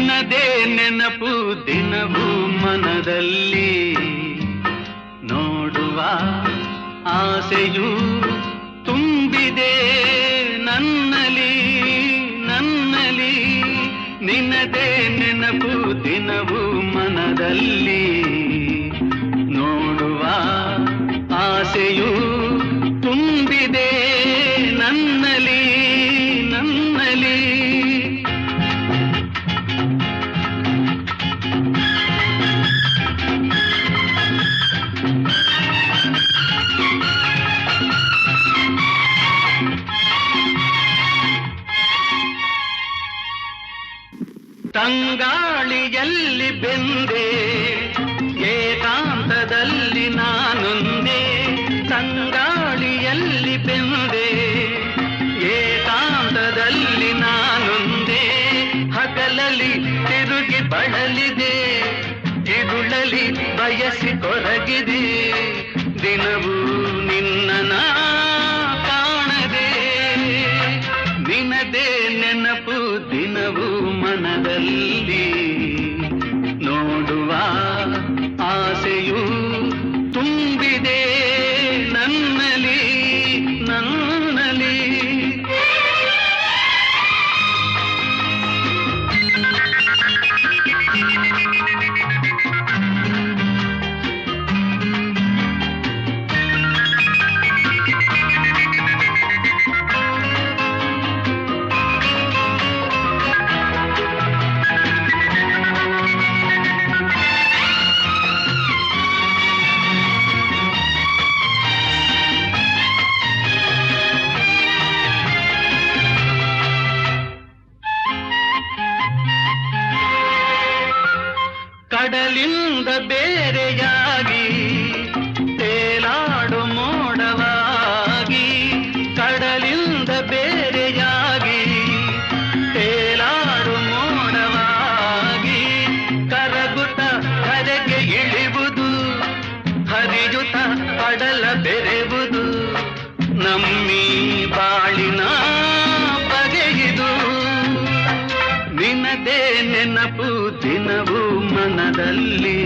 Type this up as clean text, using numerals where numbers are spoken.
ನಿನದೇ ನೆನಪು ದಿನವೂ ಮನದಲ್ಲಿ, ನೋಡುವ ಆಸೆಯೂ ತುಂಬಿದೆ ನನ್ನಲಿ ನನ್ನಲಿ. ನಿನದೇ ನೆನಪು ದಿನವೂ ಮನದಲ್ಲಿ, ನೋಡುವ ಆಸೆಯೂ ತುಂಬಿದೆ ನನ್ನಲಿ ನನ್ನಲಿ. ತಂಗಾಳಿಯಲ್ಲಿ ಬೆಂದೆ ಏಕಾಂತದಲ್ಲಿ ನಾನೊಂದೇ, ತಂಗಾಳಿಯಲ್ಲಿ ಬೆಂದೆ ಏಕಾಂತದಲ್ಲಿ ನಾನೊಂದೇ. ಹಗಲಲ್ಲಿ ತಿರುಗಿ ಬಳಲಿದೆ, ಇರುಳಲಿ ಬಯಸಿ ಕೊರಗಿದೆ, ದಿನವೂ ನಿನ್ನ ಕಾಣದೆ. ನಿನದೇ ನೆನಪು ದಿನವೂ ಮನದಲ್ಲಿ, ನೋಡುವ ಆಸೆಯೂ ತುಂಬಿದೆ ನನ್ನಲಿ ನನ್ನಲಿ. ಕಡಲಿಂದ ಬೇರೆಯಾಗಿ ತೇಲಾಡು ಮೋಡವಾಗಿ, ಕಡಲಿಂದ ಬೇರೆಯಾಗಿ ತೇಲಾಡು ಮೋಡವಾಗಿ, ಕರಗುತ್ತ ಕರೆಗೆ ಇಳಿವುದು, ಹರಿಯುತ್ತ ಕಡಲ ಬೆರೆವುದು, ನಮ್ಮಿ ಬಾಳಿನ ಬಗೆಯಿದು. ನಿನದೇ ನೆನಪು ದಿನವೂ ಮನದಲ್ಲಿ,